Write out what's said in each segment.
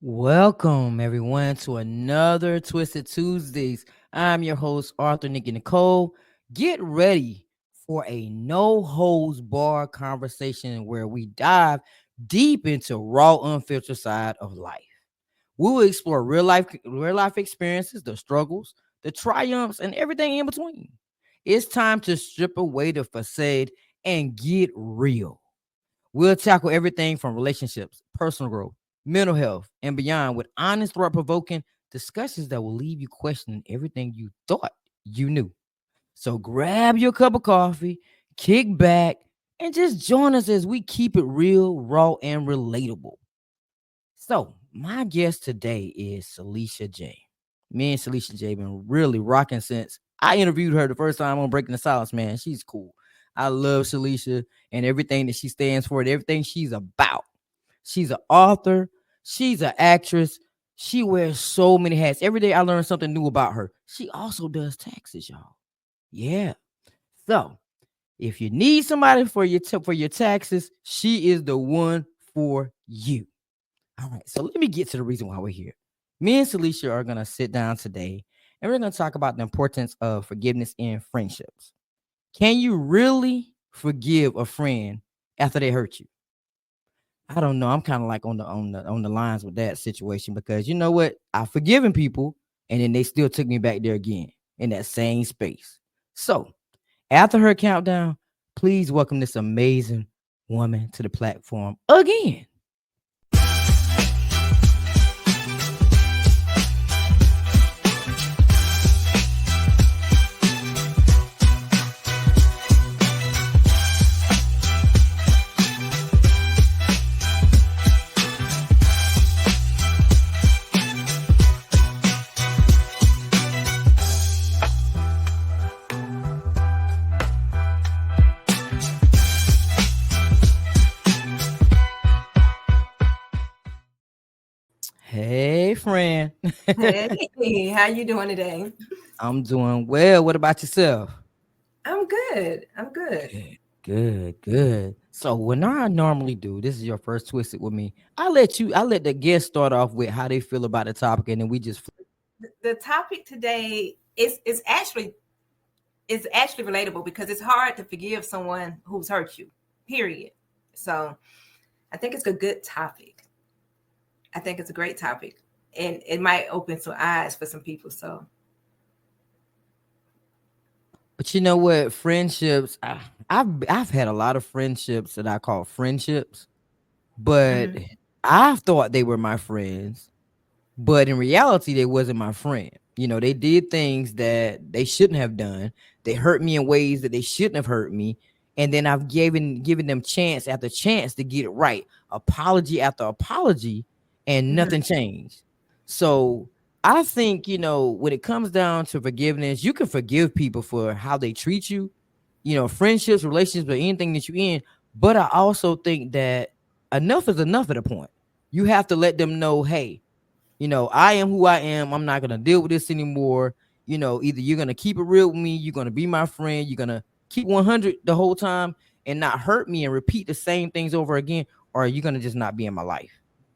Welcome, everyone, to another Twisted Tuesdays. I'm your host, Arthur Nicky Nicole. Get ready for a no holds bar conversation where we dive deep into raw, unfiltered side of life. We will explore real life experiences, the struggles, the triumphs, and everything in between. It's time to strip away the facade and get real. We'll tackle everything from relationships, personal growth, mental health, and beyond with honest, thought provoking discussions that will leave you questioning everything you thought you knew. So grab your cup of coffee, kick back, and just join us as we keep it real, raw, and relatable. So, my guest today is Celisha J. Me and Celisha J been really rocking since I interviewed her the first time on Breaking the Silence, man. She's cool. I love Celisha and everything that she stands for and everything she's about. She's an author, she's an actress. She wears so many hats. Every day I learn something new about her. She also does taxes, y'all. Yeah. So, if you need somebody for your taxes, she is the one for you. All right, so let me get to the reason why we're here. Me and Celisha are gonna sit down today and we're gonna talk about the importance of forgiveness in friendships. Can you really forgive a friend after they hurt you? I don't know. I'm kind of like on the lines with that situation because you know what? I've forgiven people and then they still took me back there again in that same space. So after her countdown, please welcome this amazing woman to the platform again. Hey, friend. Hey, how you doing today? I'm doing well. What about yourself? I'm good. I'm good. Good, good, good. So when I normally do, this is your first twisted with me. I let the guest start off with how they feel about the topic, and then we just The topic today is actually relatable because it's hard to forgive someone who's hurt you. Period. So I think it's a good topic. I think it's a great topic, and it might open some eyes for some people. So but you know what? Friendships. I've had a lot of friendships that I call friendships, but mhm. I thought they were my friends. But in reality, they wasn't my friend. They did things that they shouldn't have done. They hurt me in ways that they shouldn't have hurt me. And then I've given them chance after chance to get it right, apology after apology, and Mhm. nothing changed. So I think, when it comes down to forgiveness, you can forgive people for how they treat you, friendships, relationships, or anything that you're in. But I also think that enough is enough at a point. You have to let them know, hey, I am who I am. I'm not gonna deal with this anymore. Either you're gonna keep it real with me, you're gonna be my friend, you're gonna keep 100 the whole time and not hurt me and repeat the same things over again, or you're gonna just not be in my life.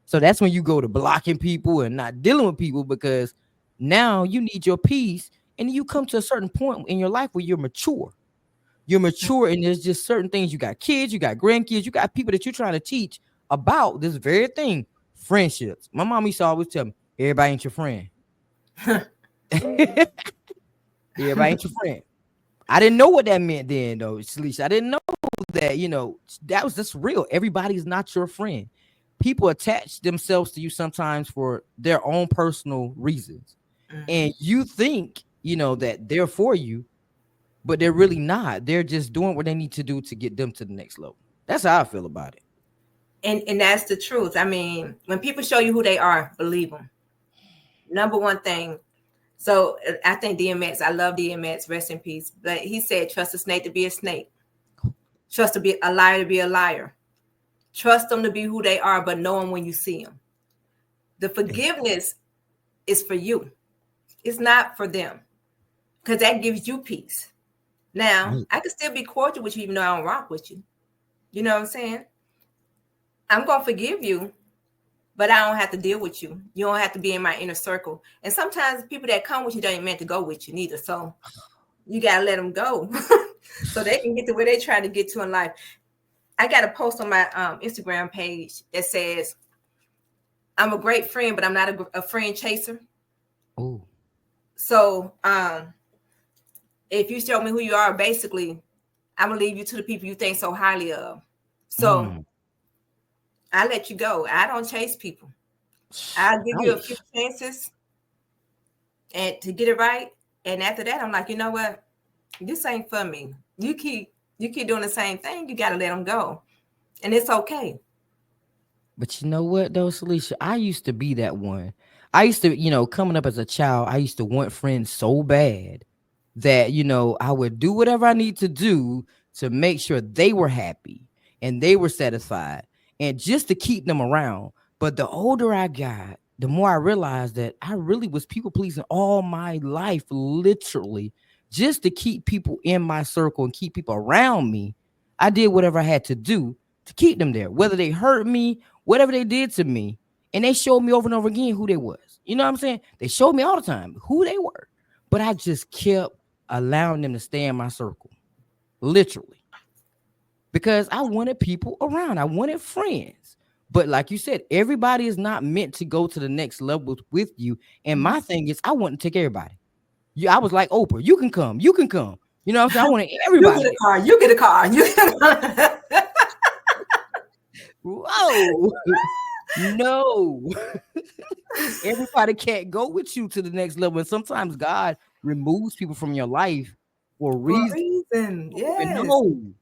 So that's when you go to blocking people and not dealing with people because now you need your peace, and you come to a certain point in your life where you're mature. You're mature, and there's just certain things. You got kids, you got grandkids, you got people that you're trying to teach about this very thing, friendships. My mom used to always tell me, everybody ain't your friend. Everybody ain't your friend. I didn't know what that meant then, though, Shalisha. I didn't know that, that was just real. Everybody's not your friend. People attach themselves to you sometimes for their own personal reasons. Mhm. And you think, that they're for you, but they're really not. They're just doing what they need to do to get them to the next level. That's how I feel about it. And that's the truth. I mean, when people show you who they are, believe them. Number one thing. So I think DMX. I love DMX. Rest in peace. But he said, "Trust a snake to be a snake. Trust to be a liar to be a liar. Trust them to be who they are, but know them when you see them. The forgiveness is for you. It's not for them because that gives you peace. Now, Right. I can still be cordial with you even though I don't rock with you. You know what I'm saying? I'm going to forgive you, but I don't have to deal with you. You don't have to be in my inner circle. And sometimes people that come with you don't even meant to go with you neither. So you gotta let them go, so they can get to where they're trying to get to in life. I got a post on my Instagram page that says, "I'm a great friend, but I'm not a friend chaser." Oh. So if you show me who you are, basically, I'm gonna leave you to the people you think so highly of. So Mm. I let you go. I don't chase people. I'll give you a few Ouch. chances and to get it right. And after that, I'm like, you know what? This ain't for me. You keep doing the same thing. You gotta let them go, and it's okay. But you know what though, Celisha? I used to be that one. I used to, coming up as a child, I used to want friends so bad that, I would do whatever I need to do to make sure they were happy and they were satisfied and just to keep them around. But the older I got, the more I realized that I really was people pleasing all my life, literally, just to keep people in my circle and keep people around me. I did whatever I had to do to keep them there, whether they hurt me, whatever they did to me, and they showed me over and over again who they was. You know what I'm saying? They showed me all the time who they were, but I just kept allowing them to stay in my circle, literally, because I wanted people around. I wanted friends. But like you said, everybody is not meant to go to the next level with you. And Mhm. my thing is, I want to take everybody. I was like Oprah. You can come. You can come. You know what I'm saying? I wanted You get a everybody. car. You get a car. You get a car. Whoa. No. Everybody can't go with you to the next level. And sometimes God removes people from your life for a For a reason. reason. You don't even Yes. know.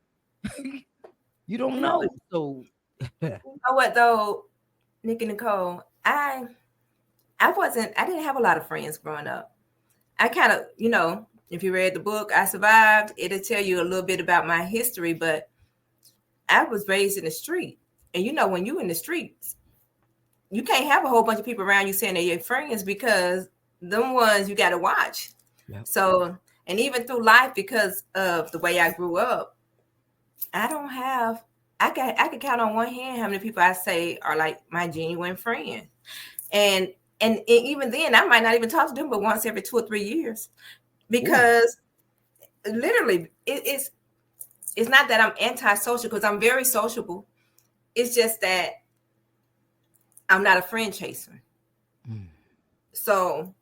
You don't You know, know. So you know what though, Nick and Nicole, I didn't have a lot of friends growing up. I kind of, if you read the book, I Survived, it'll tell you a little bit about my history, but I was raised in the street. And when you in the streets, you can't have a whole bunch of people around you saying they're your friends because them ones you got to watch. yeah. So, and even through life, because of the way I grew up, I don't have, I can count on one hand how many people I say are like my genuine friend. And, and even then, I might not even talk to them, but once every 2 or 3 years, Ooh. because literally it's not that I'm antisocial because I'm very sociable. It's just that I'm not a friend chaser. Mm. So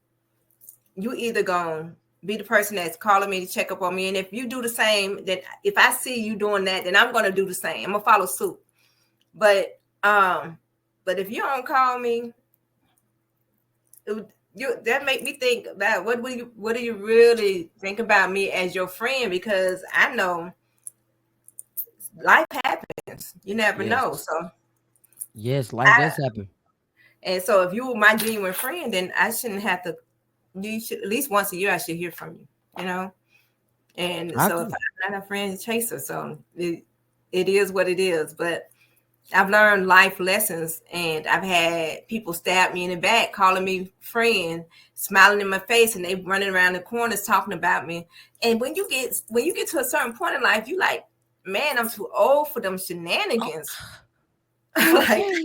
you either gonna be the person that's calling me to check up on me, and if you do the same, then if I see you doing that, then I'm gonna do the same. I'm gonna follow suit. But but if you don't call me, that make me think about what do you really think about me as your friend? Because I know life happens. You never know. Yes. So Yes, life I does happen. and so if you were my genuine friend, then I shouldn't have to. You should at least once a year I should hear from you. You know. And I so if agree. I'm not a friend chaser, so it is what it is. But I've learned life lessons, and I've had people stab me in the back, calling me friend, smiling in my face, and they running around the corners talking about me. And when you get to a certain point in life, you like, man, I'm too old for them Oh, shenanigans. like, okay.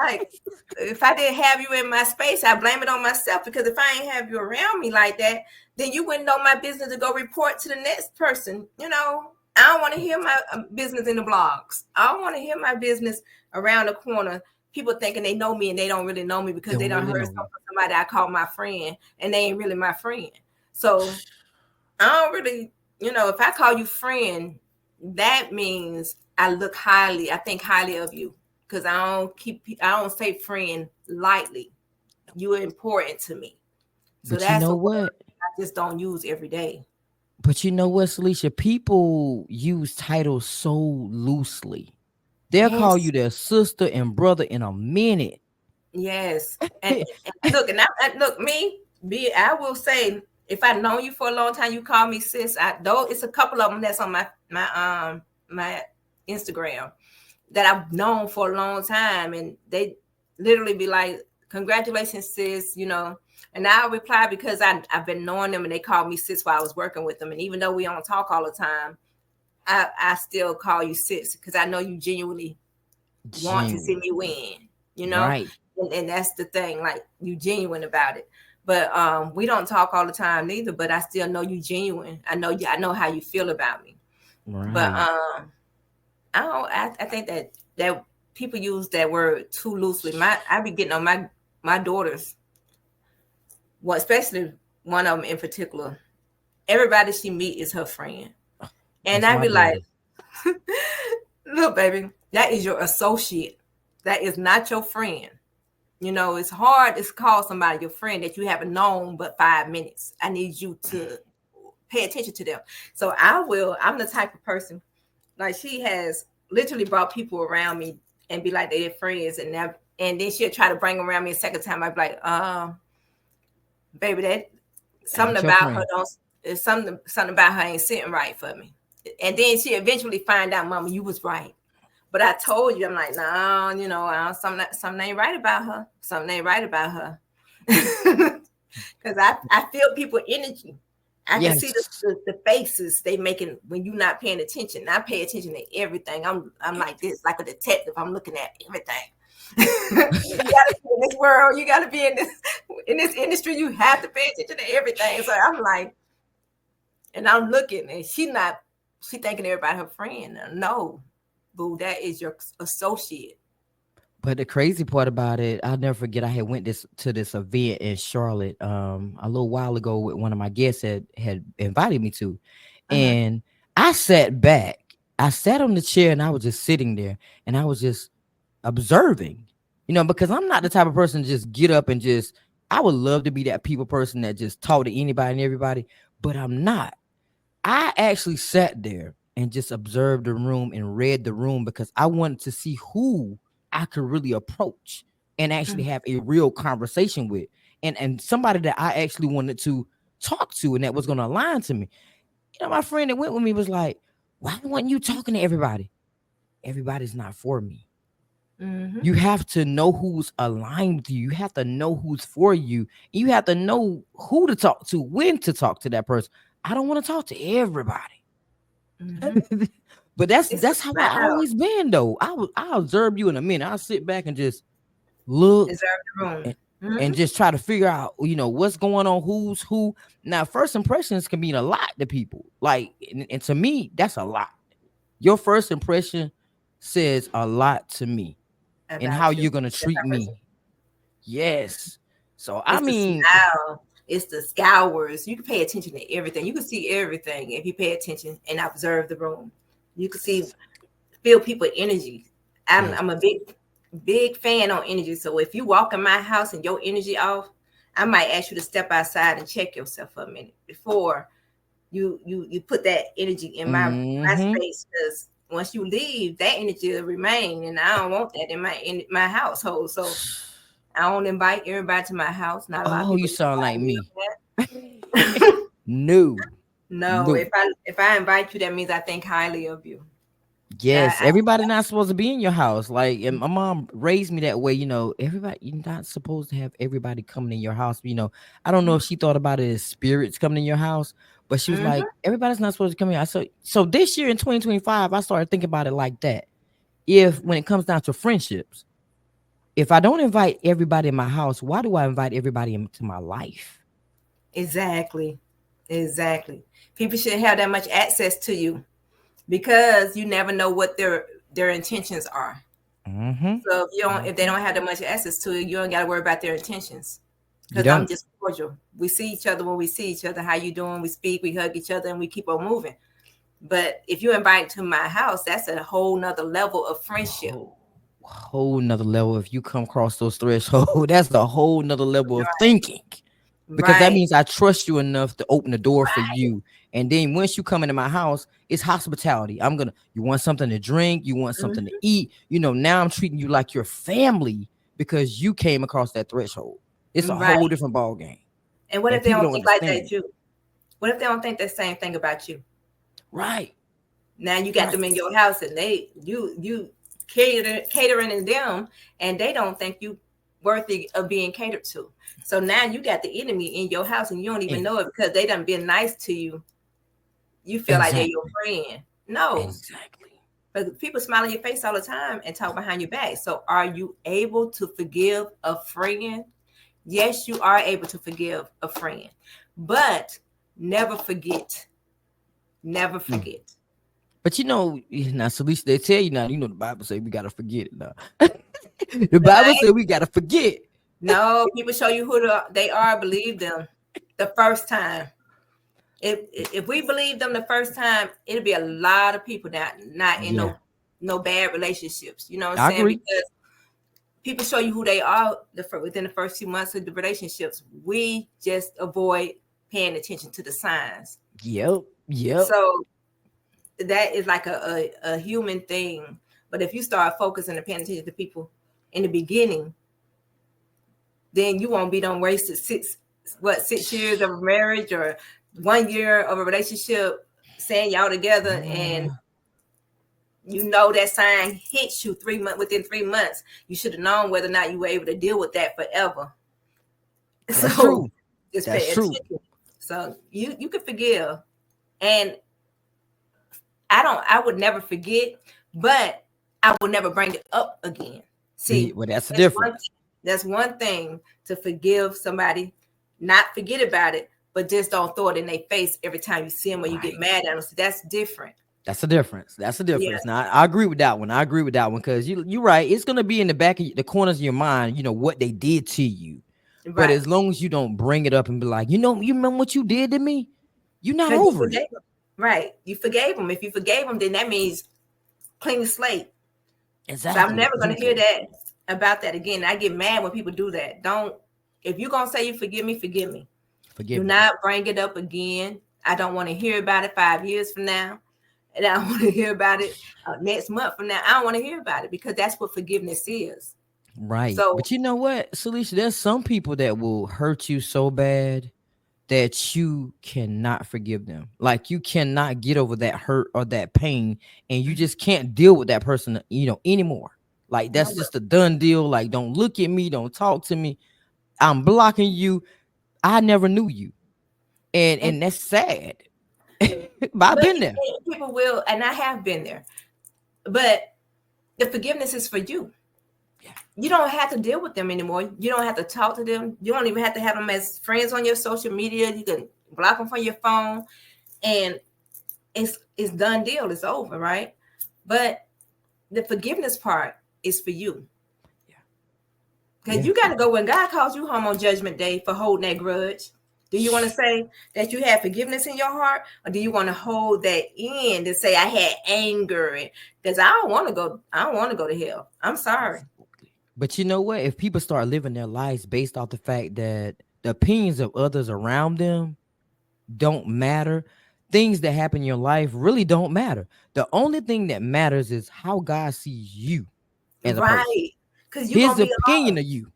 like if I didn't have you in my space, I blame it on myself because if I ain't have you around me like that, then you wouldn't know my business to go report to the next person. I don't want to hear my business in the blogs. I don't want to hear my business around the corner. People thinking they know me and they don't really know me because they Don't don't really heard know something you. from somebody I call my friend and they ain't really my friend. So I don't really, if I call you friend, that means I think highly of you because I don't say friend lightly. You are important to me. So But you that's know a word what? I just don't use every day. But you know what, Celicia? People use titles so loosely. They'll call you Yes. their sister and brother in a minute. Yes. And look, look, I will say, if I've known you for a long time, you call me sis. Though it's a couple of them that's on my Instagram that I've known for a long time, and they literally be like, "Congratulations, sis," And I'll reply because I've been knowing them, and they called me sis while I was working with them. And even though we don't talk all the time, I still call you sis because I know you genuinely want to see Genuine. me win. you know. Right. And that's the thing, like you genuine about it. But we don't talk all the time neither, but I still know you genuine. I know you, I know how you feel about me. But Right. I don't I think that people use that word too loosely. I be getting on my daughters, well, especially one of them in particular. Everybody she meet is her friend. And That's I my be like, daughter. look, baby, that is your associate. That is not your friend. You know, it's hard to call somebody your friend that you haven't known but 5 minutes. I need you to pay attention to them. So I'm the type of person, like she has literally brought people around me and be like they're friends, and then she'll try to bring them around me a second time. I'd be like, baby, that something Ain't your about her friend. don't, it's something about her ain't sitting right for me. And then she eventually find out, Mama, you was right. But I told you, I'm like, no, you know, something ain't right about her. Something ain't right about her. Because I feel people energy. I can see Yes. the faces they making when you're not paying attention. I pay attention to everything. I'm like this, like a detective. I'm looking at everything. You gotta be in this world. You gotta be in this industry. You have to pay attention to everything. So I'm like, and I'm looking, and she thinking everybody her friend. No, boo, that is your associate. But the crazy part about it, I'll never forget. I had went to this event in Charlotte a little while ago with one of my guests had invited me to, Uh-huh. and I sat back. I sat on the chair and I was just sitting there and I was just observing, because I'm not the type of person to just get up and just. I would love to be that people person that just talk to anybody and everybody, but I'm not. I actually sat there and just observed the room and read the room because I wanted to see who I could really approach and actually have a real conversation with, and somebody that I actually wanted to talk to and that was going to align to me. My friend that went with me was like, "Why weren't you talking to everybody? Everybody's not for me. Mm-hmm. You have to know who's aligned with you. You have to know who's for you. You have to know who to talk to, when to talk to that person. I don't want to talk to everybody." Mm-hmm. But that's It's a that's how I smile. always been though. I'll observe you in a minute. I'll sit back and just look Deserve the room. and, Mm-hmm. and just try to figure out, what's going on, who's who. Now, first impressions can mean a lot to people. Like, and to me, that's a lot. Your first impression says a lot to me and how About you. you're gonna That's treat our person. me. Yes. So I It's the mean, smile. It's the scours. You can pay attention to everything. You can see everything if you pay attention and observe the room. You can feel people energy. yes. I'm a big fan on energy. So if you walk in my house and your energy off, I might ask you to step outside and check yourself for a minute before you put that energy in my Mm-hmm. space, because once you leave, that energy will remain, and I don't want that in my household. So I don't invite everybody to my house. Not a lot of Oh, you people sound like invite me me. over there. No. No, No. if I invite you, that means I think highly of you. Yes, I, everybody not supposed to be in your house. Like, and my mom raised me that way. Everybody, you're not supposed to have everybody coming in your house. I don't know if she thought about it as spirits coming in your house, but she was mm-hmm, like, everybody's not supposed to come in. So this year in 2025, I started thinking about it like that. If when it comes down to friendships, if I don't invite everybody in my house, why do I invite everybody into my life? exactly, exactly. People shouldn't have that much access to you because you never know what their intentions are. Mm-hmm. So if they Mm-hmm. don't have that much access to it, you don't got to worry about their intentions. You Because I'm don't. just cordial. We see each other when we see each other. How you doing? We speak, we hug each other, and we keep on moving. But if you invite to my house, that's a whole nother level of friendship. Whole nother level. If you come across those thresholds, that's a whole nother level of thinking. Because that Right, means I trust you enough to open the door for right, you. And then once you come into my house, it's hospitality. You want something to drink, you want something to mhm, eat. Now I'm treating you like your family because you came across that threshold. It's a whole right. different ball game. And what And if they people don't don't think like understand that it. too? What if they don't think the same thing about you? Right. Now you got Right. them in your house, and you catering to them, and they don't think you worthy of being catered to. So now you got the enemy in your house, and you don't even And know it because they done been nice to you. You feel like they're your exactly. friend. No, Exactly. But people smile in your face all the time and talk behind your back. So are you able to forgive a friend? Yes, you are able to forgive a friend, but never forget. Never Mm. forget. But now, Celisha, they tell you now. The Bible say we gotta forget it now. The No, Bible said we gotta forget. no, people show you who they are. Believe them the first time. If we believe them the first time, it'll be a lot of people that not in Yeah, no bad relationships. You know what I'm I saying? agree. Because people show you who they are within the first 2 months of the relationships. We just avoid paying attention to the signs. Yep, yep. So that is like a human thing. But if you start focusing and paying attention to people in the beginning, then you won't be done wasted 6 years of a marriage or 1 year of a relationship saying y'all together, and that sign hits you 3 months within 3 months. You should have known whether or not you were able to deal with that forever. That's So true. just That's pay true. attention. So you can forgive, and I would never forget, but I would never bring it up again. See, Well, that's the that's one difference. that's one thing to forgive somebody, not forget about it, but just don't throw it in their face every time you see them or you get Right. mad at them. So that's different. That's the difference. That's the Yeah, difference. Now, I agree with that one. I agree with that one because you're right. It's gonna be in the back of the corners of your mind. What they did to you, but right. as long as you don't bring it up and be like, you remember what you did to me, you're not Because you over it. forgave them. Right. You forgave them. If you forgave them, then that means clean slate. So I'm Exactly. never going to hear that about that again. I get mad when people do that. Don't, if you're going to say you forgive me, forgive me. Do Forgive me. not bring it up again. I don't want to hear about it 5 years from now. And I don't want to hear about it next month from now. I don't want to hear about it because that's what forgiveness is. Right. So, But you know what, Celisha? There's some people that will hurt you so bad that you cannot forgive them. Like you cannot get over that hurt or that pain, and you just can't deal with that person, anymore. Like no, that's just a done deal. Like don't look at me, don't talk to me. I'm blocking you. I never knew you, and and, and that's sad. But I've but been there. people will, and I have been there. But the forgiveness is for you. Yeah. You don't have to deal with them anymore. You don't have to talk to them. You don't even have to have them as friends on your social media. You can block them from your phone, and it's done deal. It's over, right? But the forgiveness part is for you. Because Yeah. you got to go when God calls you home on Judgment Day for holding that grudge. Do you want to say that you have forgiveness in your heart, or do you want to hold that in and say I had anger? Because I don't want to go. I don't want to go to hell. I'm sorry. But you know what? If people start living their lives based off the fact that the opinions of others around them don't matter, things that happen in your life really don't matter. The only thing that matters is how God sees you as a person, Right. Because you're his gonna be opinion alone. of you.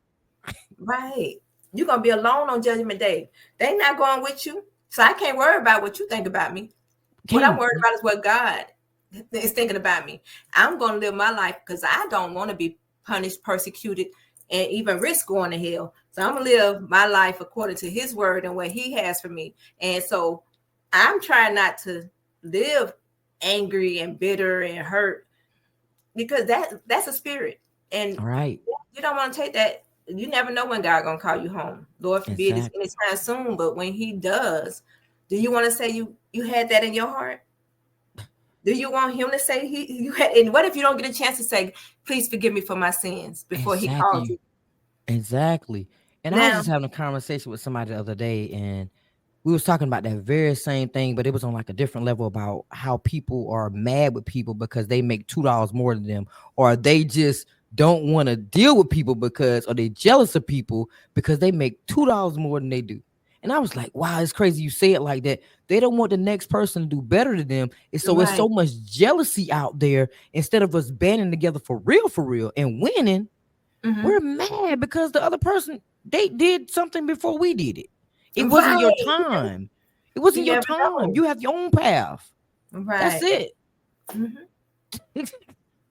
Right. You're gonna be alone on Judgment Day. They not going with you. So I can't worry about what you think about me. What I'm Can worried about is what God is thinking about me. I'm gonna live my life because I don't want to be punished, persecuted, and even risk going to hell. So I'm gonna live my life according to his word and what he has for me. And so I'm trying not to live angry and bitter and hurt because that's a spirit. And all right. you don't want to take that. You never know when God gonna call you home. Lord forbid it's Exactly. anytime soon. But when He does, do you want to say you had that in your heart? Do you want Him to say you had? And what if you don't get a chance to say, "Please forgive me for my sins" before He calls Exactly. you? Exactly. And I was Now, just having a conversation with somebody the other day, and we was talking about that very same thing, but it was on like a different level about how people are mad with people because they make $2 more than them, or they just don't want to deal with people because, or they jealous of people because they make $2 more than they do. And I was like, wow, it's crazy you say it like that. They don't want the next person to do better than them. And so it's right? so much jealousy out there instead of us banding together for real, and winning. Mm-hmm. We're mad because the other person, they did something before we did it. It wasn't your Right. time. It You wasn't your never time. know. You have your own path. That's Right. it. Mm-hmm.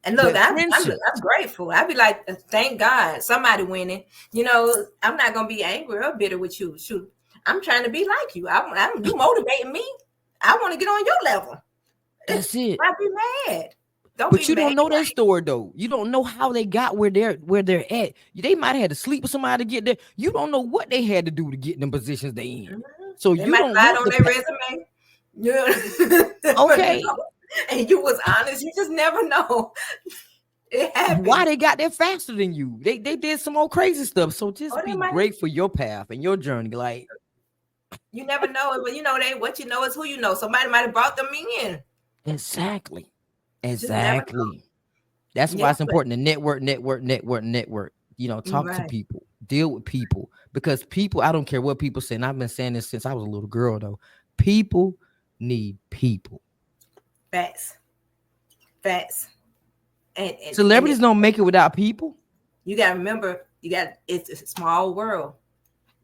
And look, But I'm friendships, grateful. I'd be like, thank God, somebody winning. I'm not gonna be angry or bitter with you. Shoot, I'm trying to be like you. You motivating me. I want to get on your level. that's it. I'd be mad. Don't be But you mad. don't know their story though. You don't know how they got where they're at. They might have had to sleep with somebody to get there. You don't know what they had to do to get in the positions they in. Mhm. So They you might don't lie want on the their resume. You never okay. know. And you was honest. You just never know. It Why happens. they got there faster than you? They did some old crazy stuff. So Or just they be might. great for your path and your journey. Like You never know. But you know, they what you know is who you know. Somebody might have brought them in. exactly, You just never know. exactly. That's why Yeah, it's important to network. but Talk to right. people, deal with people because people. I don't care what people say. And I've been saying this since I was a little girl. Though people need people. Facts. Facts. And Celebrities don't make it without people. you gotta remember, it's a small world.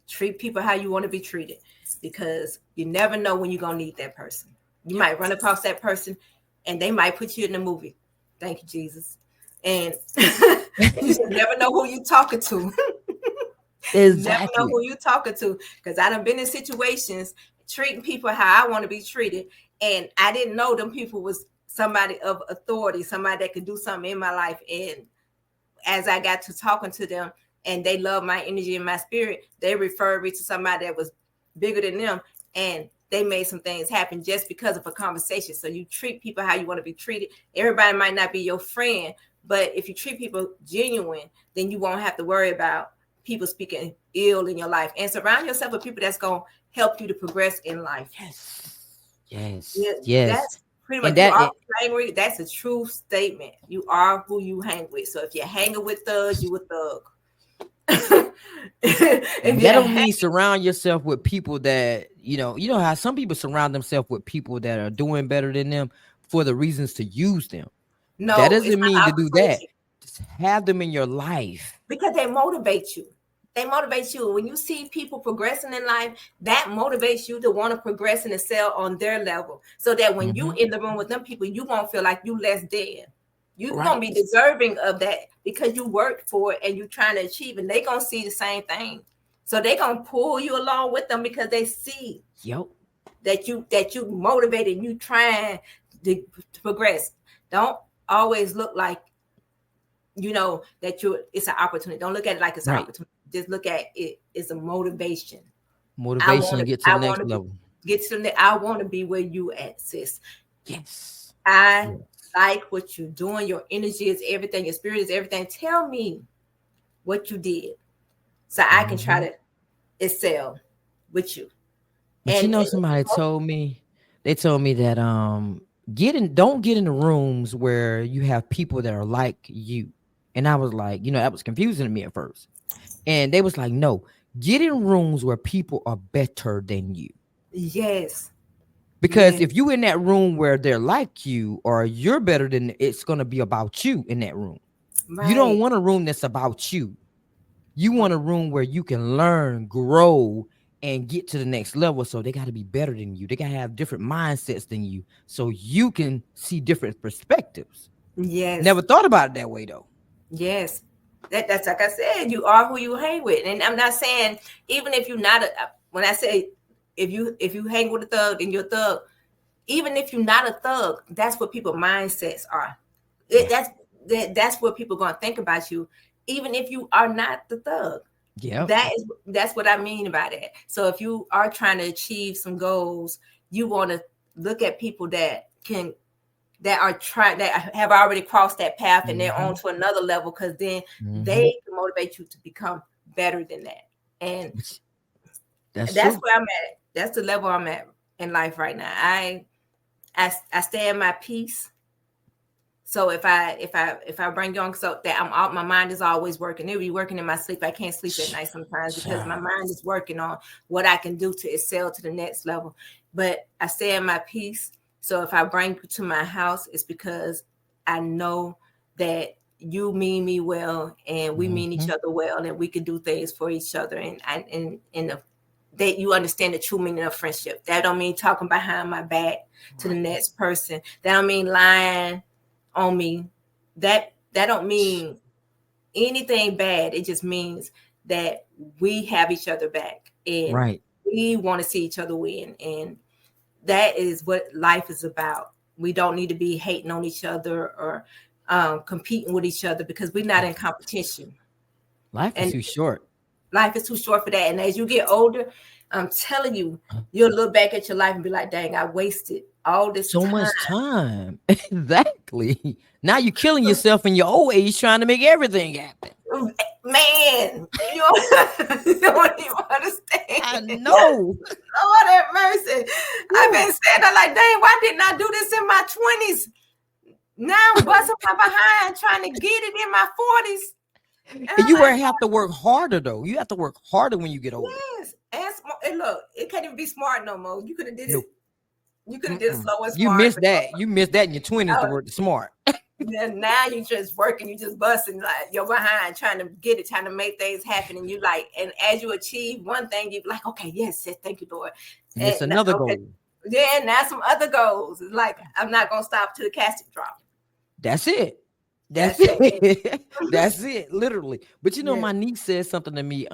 Treat people how you want to be treated, because you never know when you're gonna need that person. You might run across that person, and they might put you in the movie. Thank you, Jesus. And you just never know who you're talking to. You never know Exactly. who you're talking to, because I done been in situations treating people how I want to be treated, and I didn't know them people was somebody of authority, somebody that could do something in my life. And as I got to talking to them and they love my energy and my spirit, they referred me to somebody that was bigger than them, and they made some things happen just because of a conversation. So you treat people how you want to be treated. Everybody might not be your friend, but if you treat people genuine, then you won't have to worry about people speaking ill in your life. And surround yourself with people that's going to help you to progress in life. Yes. Yes. Yeah, Yes. that's pretty And much, you that are who you hang with. That's a true statement. You are who you hang with. So if you're hanging with thugs, you a thug. If that you're don't mean surround yourself with people that you know how some people surround themselves with people that are doing better than them for the reasons to use them. That no, it's doesn't mean not to do that. opportunity, Just have them in your life. because they motivate you. They motivate you. When you see people progressing in life, that motivates you to want to progress and excel on their level. So that when you Hmm. in the room with them people, you won't feel like you less than. You're gonna be Right. deserving of that because you worked for it and you're trying to achieve, and they gonna see the same thing. So they gonna pull you along with them because they see Yep. that you motivated and you trying to progress. Don't always look like that it's an opportunity. Don't look at it like it's an Right. opportunity. Just look at it as a motivation. I Motivation want to to get to the I next want to level. get to the I want to be where you at, sis. Yes. I Yes. like what you're doing. Your energy is everything, your spirit is everything. Tell me what you did so I can try Mhm. to excel with you. But And somebody told me, they told me that don't get in the rooms where you have people that are like you. And I was like, that was confusing to me at first. And they was like, no, get in rooms where people are better than you. yes, Because yes, if you in that room where they're like you or you're better than, it's gonna be about you in that room. You don't right. want a room that's about you. You want a room where you can learn, grow, and get to the next level. So they got to be better than you. They got to have different mindsets than you, so you can see different perspectives. Yes, Never thought about it that way though. yes. That's like I said, you are who you hang with. And I'm not saying, even if you're not when I say, if you hang with a thug, then you're a thug. Even if you're not a thug, that's what people's mindsets are. Yeah. That's what people are gonna think about you, even if you are not the thug. Yep. That's what I mean by that. So if you are trying to achieve some goals, you want to look at people that have already crossed that path and they're on Hmm. to another level, because then Hmm. they can motivate you to become better than that. And That's that's true. where I'm at. That's the level I'm at in life right now. I stay in my peace. So if I bring you on, so that I'm out, my mind is always working. It be working in my sleep. I can't sleep at night sometimes because my mind is working on what I can do to excel to the next level. But I stay in my peace. So if I bring you to my house, it's because I know that you mean me well, and we mean each Hmm. other well, and we can do things for each other, and that you understand the true meaning of friendship. That don't mean talking behind my back to the Right. next person. That don't mean lying on me. That don't mean anything bad. It just means that we have each other back, and Right. we want to see each other win. And that is what life is about. we don't need to be hating on each other or competing with each other, because we're not in competition. Life is And too short. life is too short for that. And as you get older, I'm telling you, you'll look back at your life and be like, dang, I wasted all this So time. much time. Exactly. Now you're killing yourself in your old age trying to make everything happen. Man, you don't, you don't even I understand. know. Lord have mercy. I've Woo. been saying that like, dang, why didn't I do this in my 20s? Now I'm busting my behind trying to get it in my 40s. And And I'm you like, have to work harder though. You have to work harder when you get older. yes. And, and look, it can't even be smart no more. You could have did it. Nope. You could have did it Mm-mm. slow and You smart. missed that. You missed that in your 20s to Oh, work the smart. then now you just working, you just busting like you're behind, trying to get it, trying to make things happen. And you like, and as you achieve one thing, you be like, okay, yes, yes, thank you, Lord. Miss And another okay, goal. yeah, now some other goals. It's like, I'm not gonna stop till the casket drop. That's it. That's That's it. it. That's it. Literally. But you know, Yeah. my niece said something to me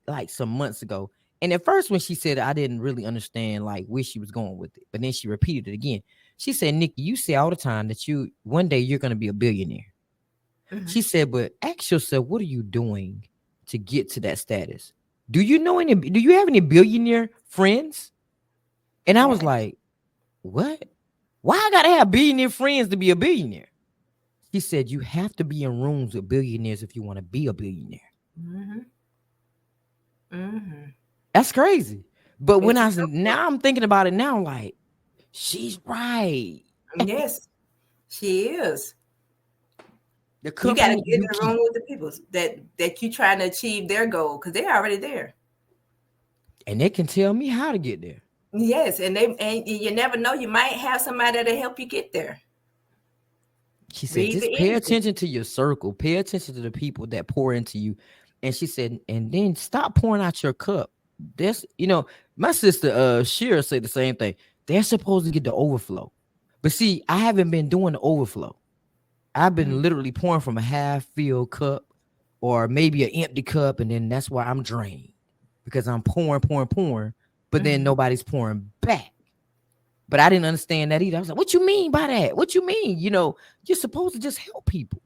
like some months ago. And at first when she said it, I didn't really understand like where she was going with it. But then she repeated it again. She said, Nikki, you say all the time that you one day you're gonna be a billionaire. Mm-hmm. She said, but ask yourself, what are you doing to get to that status? Do you have any billionaire friends? And I was Yeah. like, what? Why I gotta have billionaire friends to be a billionaire? She said, you have to be in rooms with billionaires if you want to be a billionaire. Mm-hmm. Mm-hmm. That's crazy. But when It's a I tough one. now I'm thinking about it now, I'm like, she's right. Yes, she is. The You got to company get in you the room keep, with the people that you trying to achieve their goal, because they're already there. and they can tell me how to get there. Yes, and you never know. You might have somebody that'll help you get there. She said, Read the just pay energy. attention to your circle, pay attention to the people that pour into you. And she said, and then stop pouring out your cup. That's my sister Shira said the same thing. They're supposed to get the overflow. But see, I haven't been doing the overflow. I've been Mhm, literally pouring from a half filled cup or maybe an empty cup, and then that's why I'm drained because I'm pouring, pouring, pouring, but then mhm. nobody's pouring back. But I didn't understand that either. I was like, what you mean by that? What you mean? You're supposed to just help people.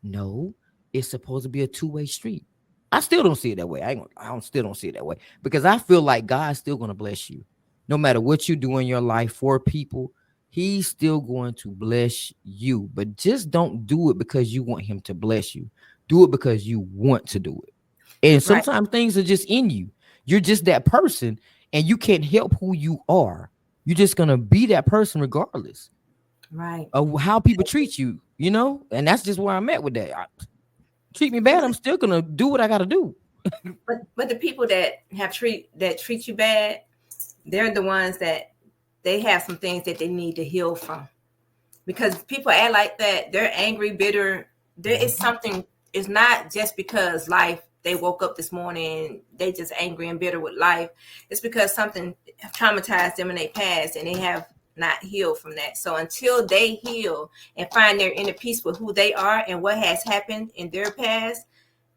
No, it's supposed to be a two-way street. I still don't see it that way. I don't still don't see it that way because I feel like God's still going to bless you. No matter what you do in your life for people, he's still going to bless you. But just don't do it because you want him to bless you. Do it because you want to do it. And Right, sometimes things are just in you. You're just that person and you can't help who you are. You're just going to be that person regardless right. of how people treat you. And that's just where I'm at with that. Treat me bad, I'm still gonna do what I gotta do. But the people that treat you bad, they're the ones that they have some things that they need to heal from. Because people act like that, they're angry, bitter. There is Mhm. something. It's not just because life. They woke up this morning, they just angry and bitter with life. It's because something traumatized them in their past, and they have not healed from that. So until they heal and find their inner peace with who they are and what has happened in their past,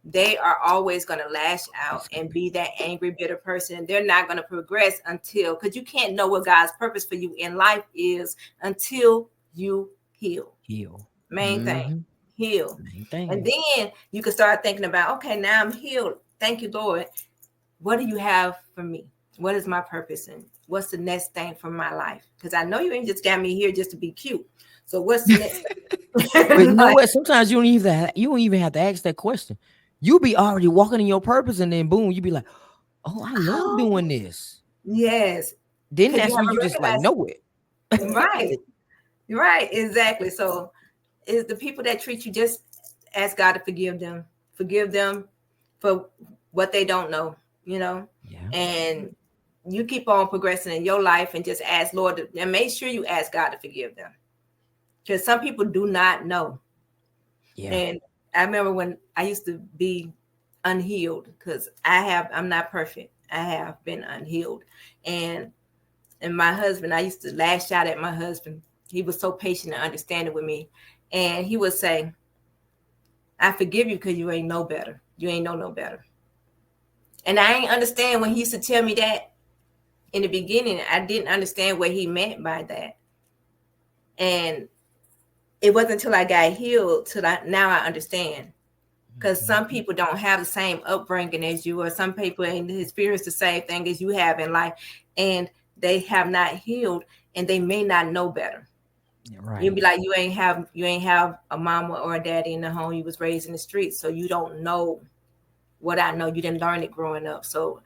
they are always going to lash out It's gonna and be be that angry, bitter person. They're not going to progress until, because you can't know what God's purpose for you in life is until you heal. heal. Main thing, Hmm. heal. Main And thing. then you can start thinking about, okay, now I'm healed. Thank you, Lord. What do you have for me? What is my purpose and what's the next thing for my life? Because I know you ain't just got me here just to be cute. So what's the next But you thing? know Like, what? Sometimes you don't even have to ask that question. You be already walking in your purpose, and then boom, you be like, "Oh, I love oh, doing this." yes. Then Because you that's when you haven't just like recognized know it. Right. it. Right, exactly. So is the people that treat you, just ask God to forgive them. Forgive them for what they don't know, you know? Yeah, And you keep on progressing in your life and just ask Lord and make sure you ask God to forgive them. Because some people do not know. yeah. And I remember when I used to be unhealed, because I'm not perfect. I have been unhealed. And my husband, I used to lash out at my husband. He was so patient and understanding with me. And he would say, I forgive you because you ain't know better. You ain't know no better. And I ain't understand when he used to tell me that in the beginning. I didn't understand what he meant by that. And it wasn't until I got healed till now I understand. Because some Mhm. people don't have the same upbringing as you, or some people ain't experienced the same thing as you have in life, and they have not healed, and they may not know better. Yeah, You'll be right. like, you ain't have a mama or a daddy in the home. You was raised in the streets, so you don't know what I know. You didn't learn it growing up. So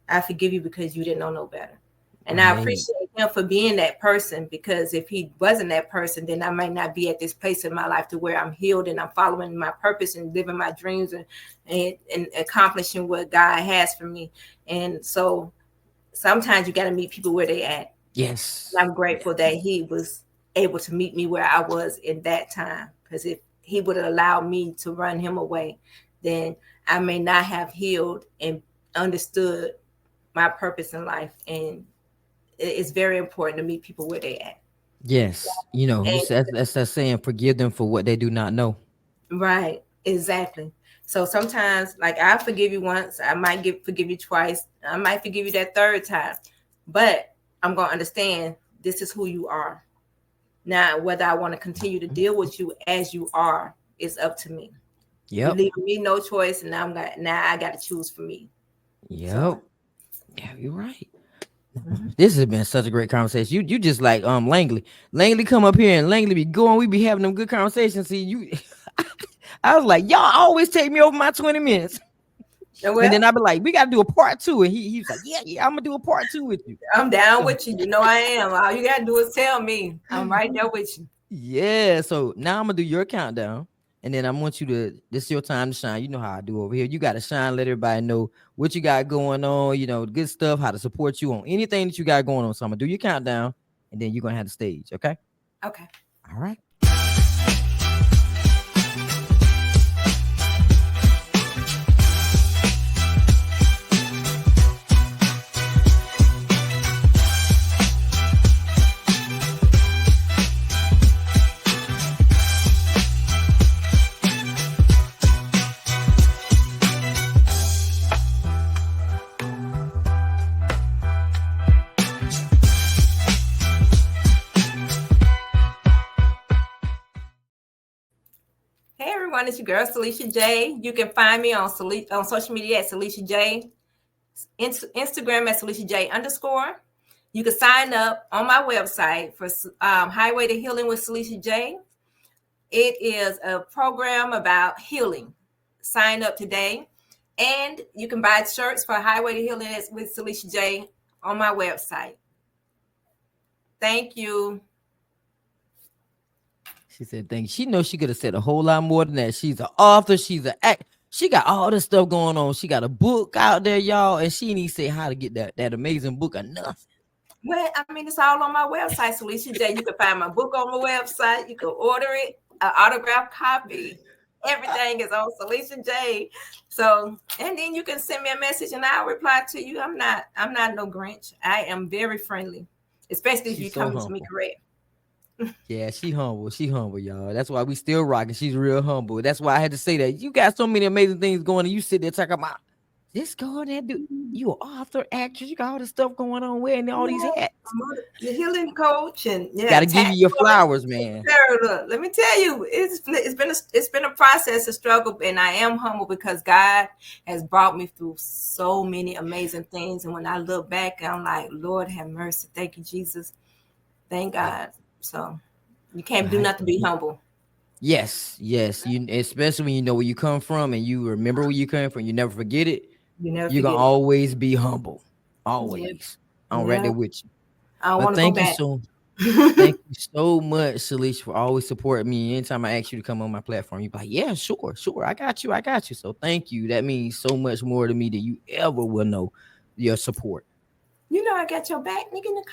I forgive you because you didn't know no better. And I Right. appreciate him for being that person, because if he wasn't that person, then I might not be at this place in my life to where I'm healed and I'm following my purpose and living my dreams, and accomplishing what God has for me. And so sometimes you got to meet people where they at. And Yes. I'm grateful that he was able to meet me where I was in that time. Because if he would have allowed me to run him away, then I may not have healed and understood my purpose in life. And it's very important to meet people where they at. Yes. You And said that's that saying, forgive them for what they do not know. right, exactly. So sometimes, like, I forgive you once, I might forgive you twice, I might forgive you that third time, but I'm gonna understand this is who you are. Now, whether I want to continue to deal with you as you are is up to me. You Yep. leave me no choice, and now I got to choose for me. So, Yep. Yeah, you're right. mhm. This has been such a great conversation. You just like Langley. Langley come up here and Langley be going. We be having them good conversations. See you. I was like, y'all always take me over my 20 minutes. And Well, then I be like, we gotta do a part two. And he was like, yeah, I'm gonna do a part two with you. I'm down So, with you. You know I am. All you gotta do is tell me. I'm right there with you. yeah. So now I'm gonna do your countdown. And then I want you to, this is your time to shine. You know how I do over here. You gotta shine, let everybody know what you got going on, good stuff, how to support you on anything that you got going on. So I'm gonna do your countdown and then you're gonna have the stage, okay? Okay. All right. Hey everyone, it's your girl Celisha J. You can find me on social media at Celisha J, Instagram at Celisha J _. You can sign up on my website for Highway to Healing with Celisha J. It is a program about healing. Sign up today, and you can buy shirts for Highway to Healing with Celisha J on my website. Thank you. She said, "Thank." She knows she could have said a whole lot more than that. She's an author. She's an act. She got all this stuff going on. She got a book out there, y'all, and she need to say how to get that amazing book or nothing. Well, I mean, it's all on my website, Celisha J. You can find my book on my website. You can order it, an autographed copy. Everything is on Celisha J. So, and then you can send me a message and I'll reply to you. I'm not no Grinch. I am very friendly, especially if She's you're so coming to me humble. correct. Yeah, she humble. She humble, y'all. That's why we still rocking. She's real humble. That's why I had to say that. You got so many amazing things going, and you sit there talking about this going there, dude. You an author, actress. You got all this stuff going on, wearing all these Yeah, hats. the healing coach, and yeah, Got to give you your tattoo flowers, man. artist. Let me tell you, it's been a process, a struggle, and I am humble because God has brought me through so many amazing things. And when I look back, I'm like, Lord have mercy, thank you, Jesus, thank Yeah. God. So you can't do Right. nothing to be humble. Yes, yes. You especially when you know where you come from and you remember where you came from, you never forget it. You never You're gonna forget it. always be humble. Yeah, Always. I'm right yeah. there with you. I don't But want to go thank you back. so thank you so much, Celisha, for always supporting me. Anytime I ask you to come on my platform, you're like, yeah, sure, sure. I got you. I got you. So thank you. That means so much more to me than you ever will know your support. You know, I got your back, nigga Nicole.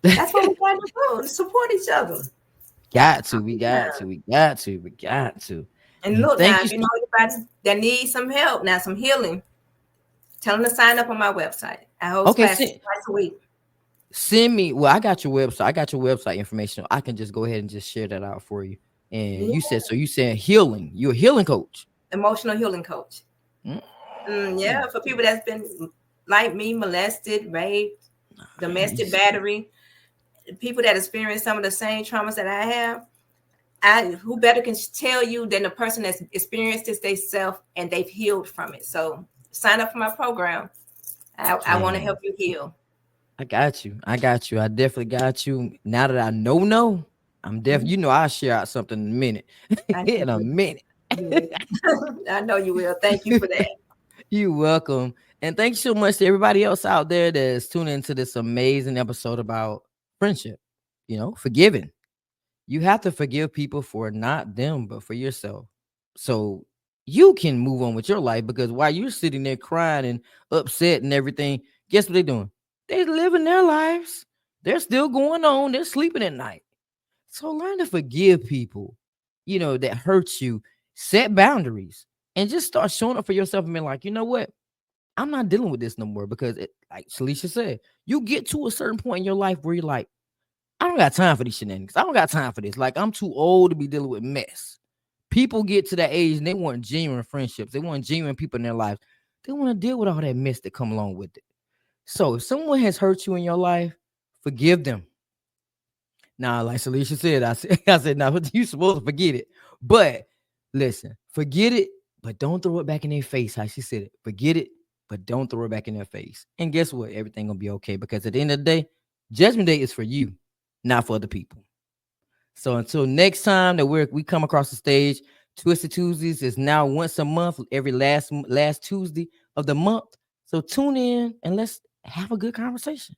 That's what we got to do, to support each other Got to, all we the got to, time. we got to, we got to. And And look thank now, you. if you know anybody that needs some help, now some healing, tell them to sign up on my website. I host Okay, classes twice a week. send me. Well, I got your website. I got your website information. I can just go ahead and just share that out for you. And Yeah, you said so. You said healing. You're a healing coach. emotional healing coach. Mm, Yeah, for people that's been like me, molested, raped, domestic nice. battery, people that experience some of the same traumas that I have, I who better can tell you than the person that's experienced this themselves and they've healed from it. So sign up for my program. I want to Man, help you heal. I got you. I got you. I definitely got you. Now that I know, I'm definitely. Mhm. You know, I'll share out something in a minute. I know In a you minute. will. I know you will. Thank you for that. You welcome. And thanks so much to everybody else out there that's tuning into this amazing episode about friendship. Forgiving. You have to forgive people for not them, but for yourself. So you can move on with your life, because while you're sitting there crying and upset and everything, guess what they're doing? They're living their lives. They're still going on. They're sleeping at night. So learn to forgive people, that hurts you. Set boundaries and just start showing up for yourself and be like, you know what? I'm not dealing with this no more, because like Celisha said, you get to a certain point in your life where you're like, I don't got time for these shenanigans. I don't got time for this. Like, I'm too old to be dealing with mess. People get to that age and they want genuine friendships. They want genuine people in their lives. They want to deal with all that mess that come along with it. So if someone has hurt you in your life, forgive them. Now, like Celisha said, I said, now you supposed to forget it. But listen, forget it, but don't throw it back in their face. How she said it. Forget it, but don't throw it back in their face. And guess what? Everything gonna be okay, because at the end of the day, Judgment Day is for you, not for other people. So until next time that we come across the stage, Twisted Tuesdays is now once a month, every last Tuesday of the month. So tune in and let's have a good conversation.